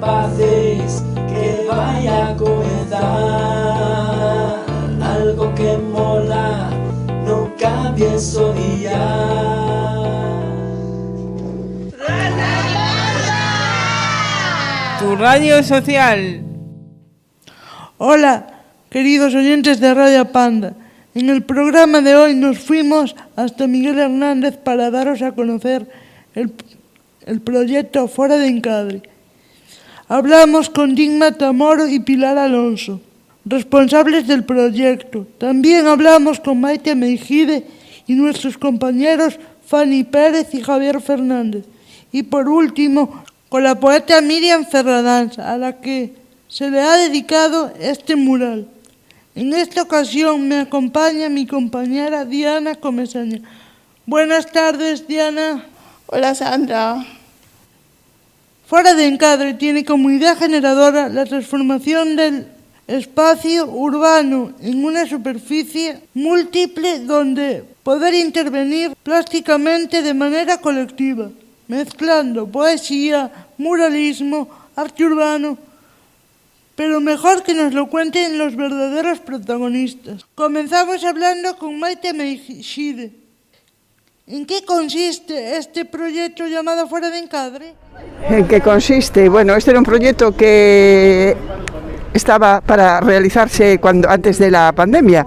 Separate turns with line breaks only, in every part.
capaces, que vaya a comenzar algo que mola, no cambie su día.
Tu radio social.
Hola, queridos oyentes de Radio Panda. En el programa de hoy nos fuimos hasta Miguel Hernández para daros a conocer el proyecto Fora de Encadre. Hablamos con Digma Tamoro y Pilar Alonso, responsables del proyecto. También hablamos con Maite Meijide y nuestros compañeros Fanny Pérez y Javier Fernández. Y por último, con la poeta Miriam Ferradans, a la que se le ha dedicado este mural. En esta ocasión me acompaña mi compañera Diana Comesaña. Buenas tardes, Diana.
Hola, Sandra.
Fora de Encadre tiene como idea generadora la transformación del espacio urbano en una superficie múltiple donde poder intervenir plásticamente de manera colectiva, mezclando poesía, muralismo, arte urbano, pero mejor que nos lo cuenten los verdaderos protagonistas. Comenzamos hablando con Maite Meijide. ¿En qué consiste este proyecto llamado Fora de Encadre?
¿En qué consiste? Bueno, este era un proyecto que estaba para realizarse antes de la pandemia.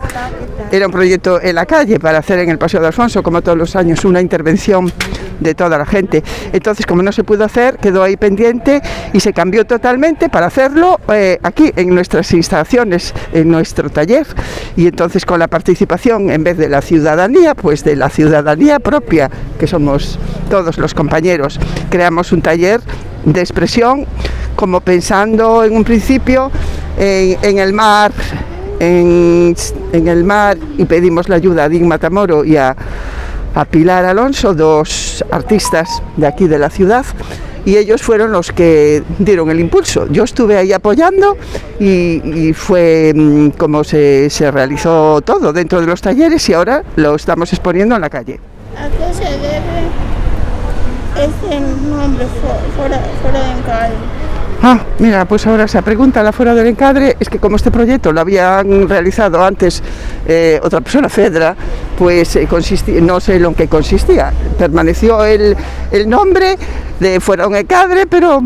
Era un proyecto en la calle para hacer en el Paseo de Alfonso, como todos los años, una intervención de toda la gente. Entonces, como no se pudo hacer, quedó ahí pendiente y se cambió totalmente para hacerlo aquí en nuestras instalaciones, en nuestro taller. Y entonces, con la participación, en vez de la ciudadanía, pues de la ciudadanía propia, que somos todos los compañeros, creamos un taller de expresión, como pensando en un principio en el mar, en el mar, y pedimos la ayuda a Digma Tamoro y a Pilar Alonso, dos artistas de aquí de la ciudad, y ellos fueron los que dieron el impulso. Yo estuve ahí apoyando y fue como se realizó todo dentro de los talleres, y ahora lo estamos exponiendo en la calle.
¿A qué se debe este nombre Fora de Encadre?
Mira, pues ahora esa pregunta, la Fora del Encadre, es que como este proyecto lo habían realizado antes otra persona, Fedra, pues no sé en lo que consistía. Permaneció el nombre de Fora del Encadre, pero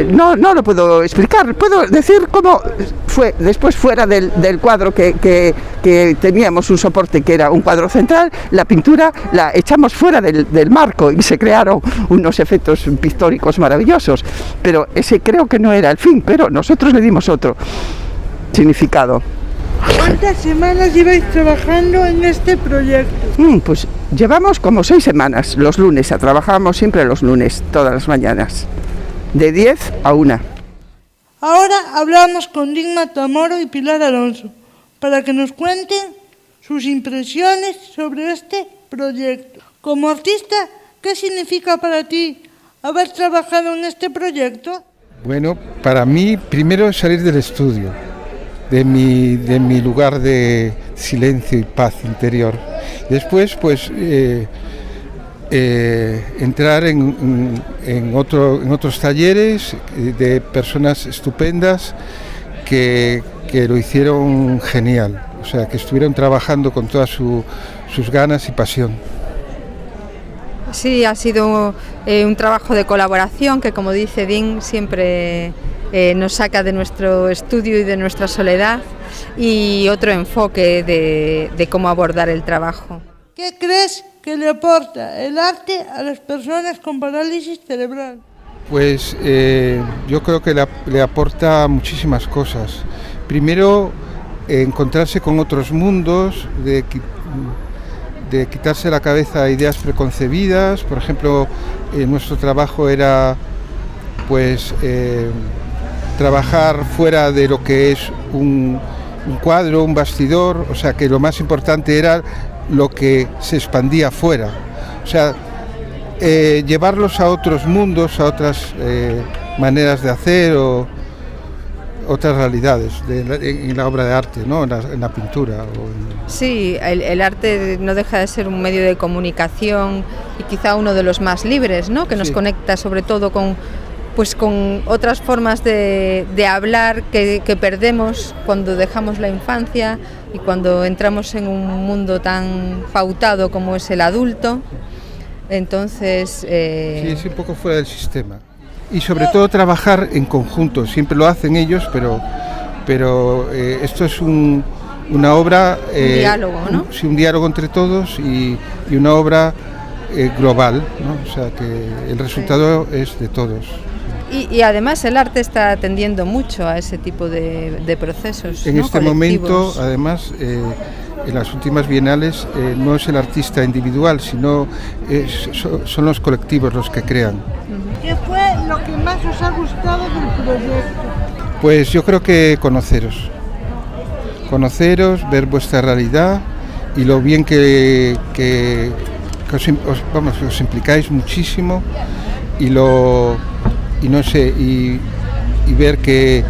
no lo puedo explicar. Puedo decir cómo fue después, fuera del cuadro que teníamos un soporte que era un cuadro central. La pintura la echamos fuera del marco y se crearon unos efectos pictóricos maravillosos, pero ese creo que no era el fin, pero nosotros le dimos otro significado.
¿Cuántas semanas lleváis trabajando en este proyecto?
Pues llevamos como 6 semanas, los lunes, trabajamos siempre los lunes, todas las mañanas, de 10 a 1.
Ahora hablamos con Digma Tamoro y Pilar Alonso, para que nos cuenten sus impresiones sobre este proyecto. Como artista, ¿qué significa para ti haber trabajado en este proyecto?
Bueno, para mí, primero salir del estudio, de mi lugar de silencio y paz interior. Después, pues, entrar en otros talleres de personas estupendas que lo hicieron genial. O sea, que estuvieron trabajando con todas sus ganas y pasión.
Sí, ha sido un trabajo de colaboración que, como dice Din, siempre nos saca de nuestro estudio y de nuestra soledad, y otro enfoque de cómo abordar el trabajo.
¿Qué crees que le aporta el arte a las personas con parálisis cerebral?
Pues yo creo que le aporta muchísimas cosas. Primero, encontrarse con otros mundos, de quitarse la cabeza ideas preconcebidas. Por ejemplo, nuestro trabajo era pues trabajar fuera de lo que es un cuadro, un bastidor, o sea que lo más importante era lo que se expandía fuera, o sea, llevarlos a otros mundos, a otras maneras de hacer o otras realidades en la obra de arte, ¿no? en la pintura.
Sí, el arte no deja de ser un medio de comunicación y quizá uno de los más libres, ¿no? Que nos conecta sobre todo con pues con otras formas de hablar que perdemos cuando dejamos la infancia y cuando entramos en un mundo tan pautado como es el adulto. Entonces...
Sí, es un poco fuera del sistema. Y sobre todo trabajar en conjunto, siempre lo hacen ellos, pero esto es una obra...
un diálogo, ¿no?
Sí, un diálogo entre todos y una obra global, ¿no? O sea que el resultado es de todos.
Y además el arte está atendiendo mucho a ese tipo de procesos,
en
¿no?
este momento, además, en las últimas bienales no es el artista individual, sino son los colectivos los que crean.
¿Qué fue lo que más os ha gustado del proyecto?
Pues yo creo que conoceros, ver vuestra realidad y lo bien que os implicáis muchísimo y ver que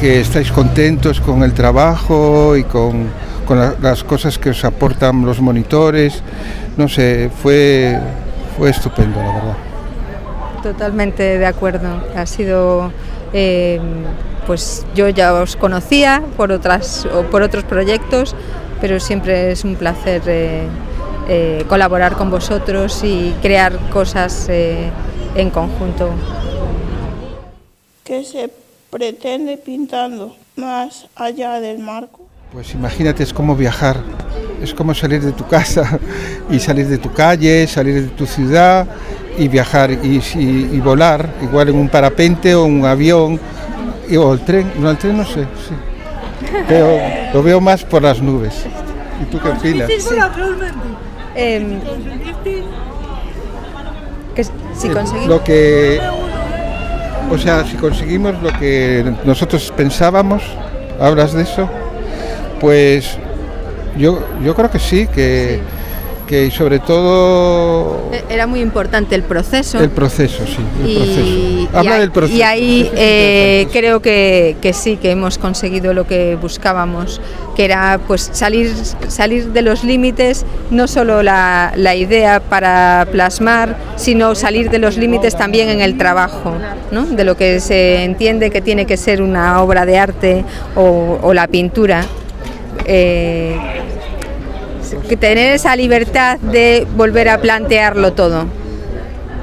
estáis contentos con el trabajo y con las cosas que os aportan los monitores. No sé, fue estupendo, la verdad.
Totalmente de acuerdo. Ha sido, pues yo ya os conocía por otros proyectos, pero siempre es un placer colaborar con vosotros y crear cosas en conjunto.
¿Qué se pretende pintando más allá del marco?
Pues imagínate, es como viajar, es como salir de tu casa y salir de tu calle, salir de tu ciudad y viajar y volar, igual en un parapente o un avión o el tren. No, el tren no sé, sí. Pero lo veo más por las nubes. ¿Y tú qué opinas?
Si conseguimos...
si conseguimos lo que nosotros pensábamos, hablas de eso, pues yo creo que sí, que sobre todo...
Era muy importante el proceso.
El proceso, sí, proceso. Habla del proceso.
Y ahí creo que sí, que hemos conseguido lo que buscábamos, que era pues salir de los límites, no solo la idea para plasmar, sino salir de los límites también en el trabajo, ¿no? De lo que se entiende que tiene que ser una obra de arte o la pintura. Que tener esa libertad de volver a plantearlo todo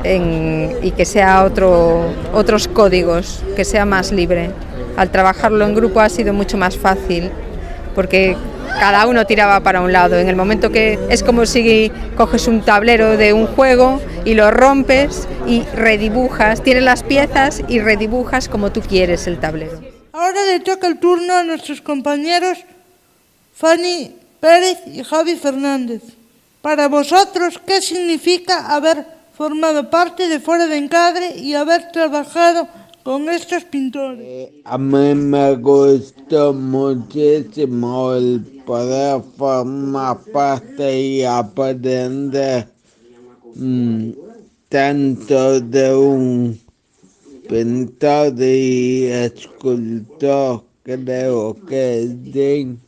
y que sea otros códigos, que sea más libre. Al trabajarlo en grupo ha sido mucho más fácil porque cada uno tiraba para un lado. En el momento que es como si coges un tablero de un juego y lo rompes y redibujas, tienes las piezas y redibujas como tú quieres el tablero.
Ahora le toca el turno a nuestros compañeros Fanny Pérez y Javi Fernández. Para vosotros, ¿qué significa haber formado parte de Fuera de Encadre y haber trabajado con estos pintores?
A mí me gustó muchísimo el poder formar parte y aprender tanto de un pintor y escultor, creo que es Dean.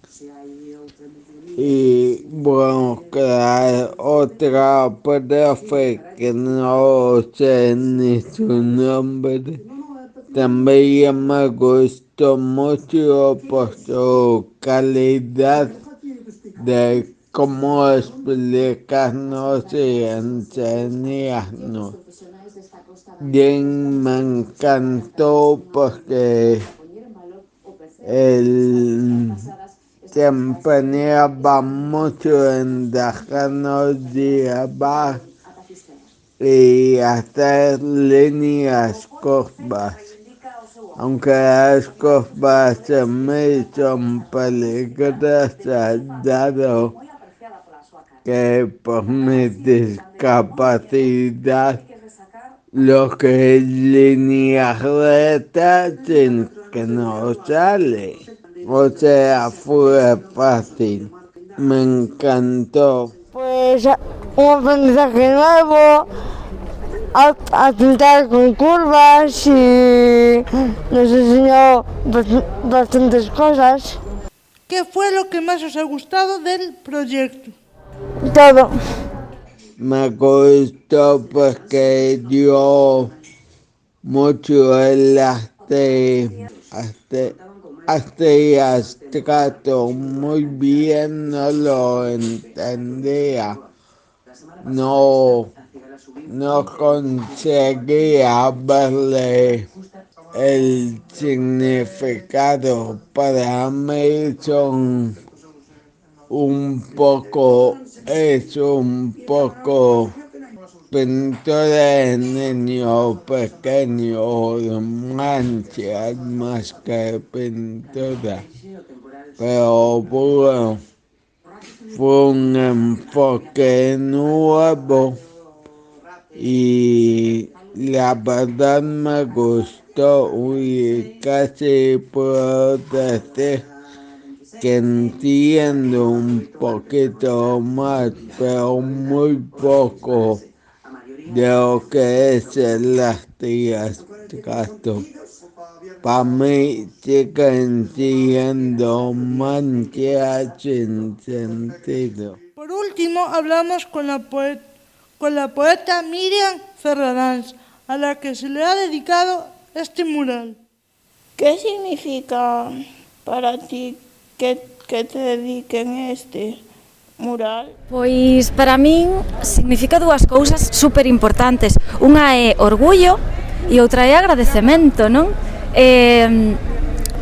Y bueno, crear otra profe que no sé ni su nombre. También me gustó mucho por su calidad de cómo explicarnos y enseñarnos. Bien, me encantó porque él se empeñaba mucho en dejarnos llevar y hacer líneas curvas, aunque las curvas se me son peligrosas dado que por mi discapacidad lo que es línea recta sin que no sale. O sea, fue fácil, me encantó.
Pues un aprendizaje nuevo, a pintar con curvas y nos enseñó bastantes cosas.
¿Qué fue lo que más os ha gustado del proyecto?
Todo.
Me gustó porque dio mucho el abstracto, muy bien no lo entendía, no conseguía verle el significado. Para mí son un poco pintura de niño pequeño, manchas más que pintura, pero bueno, fue un enfoque nuevo y la verdad me gustó y casi puedo decir que entiendo un poquito más, pero muy poco de lo que es el abstracto. Para mí sigue siendo manchas sin sentido.
Por último, hablamos con la poeta Miriam Ferrarans, a la que se le ha dedicado este mural.
¿Qué significa para ti que te dediquen este mural?
Pois para min significa dúas cousas super importantes. Unha é orgullo e outra é agradecemento, non?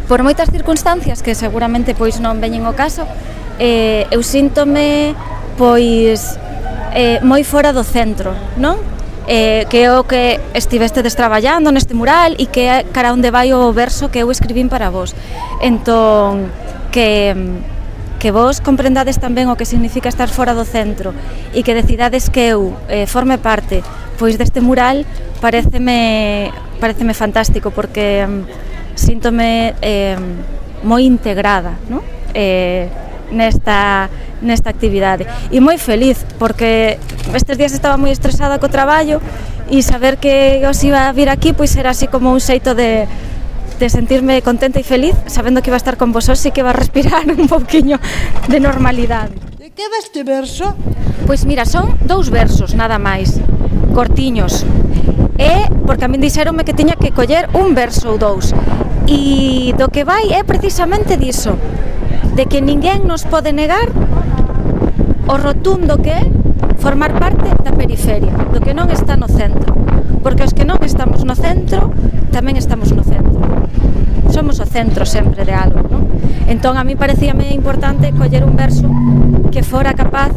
Por moitas circunstancias que seguramente pois non veñen ao caso, eu síntome pois moi fora do centro, non? Que é o que estivestedes traballando neste mural e que é cara onde vai o verso que eu escribín para vos. Entón, que vos comprendades tamén o que significa estar fora do centro e que decidades que eu forme parte pois deste mural, pareceme fantástico, porque síntome moi integrada, non? Nesta actividade e moi feliz, porque estes días estaba moi estresada co traballo e saber que os iba a vir aquí pois era así como un xeito de sentirme contenta e feliz, sabendo que iba a estar con vos hoxe e que iba a respirar un pouquiño de normalidade.
De que va este verso?
Pois mira, son 2 versos nada máis, cortiños, e porque a min dixeronme que tiña que coller un verso ou 2, e do que vai é precisamente diso, de que ninguén nos pode negar o rotundo que é formar parte da periferia, do que non está no centro, porque os que non estamos no centro tamén estamos no centro. Somos o centro sempre de algo, non? Entón a mí parecíame importante coller un verso que fora capaz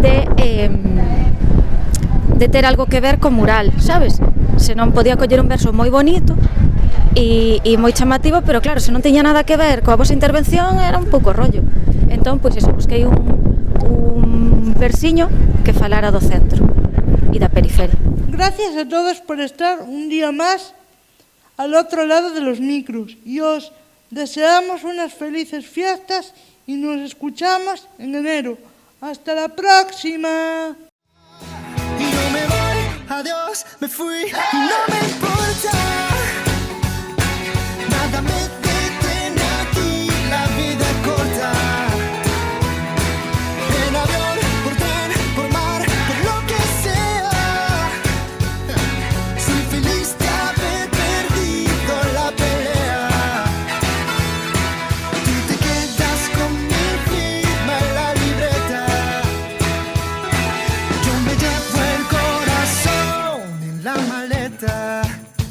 de ter algo que ver co mural, sabes? Se non podía coller un verso moi bonito e moi chamativo, pero claro, se non tiña nada que ver coa vosa intervención era un pouco rollo. Entón, pois iso, busquei un versiño que falara do centro e da periferia.
Gracias a todos por estar un día más al otro lado de los micros y os deseamos unas felices fiestas y nos escuchamos en enero. ¡Hasta la próxima!
Y yo me voy, adiós, me fui, y no me importa. Nada me detiene aquí, la vida es corta. En avión, por tren, por mar, por lo que sea. Soy feliz de haber perdido la pelea. Tú te quedas con mi firma en la libreta. Yo me llevo el corazón en la maleta.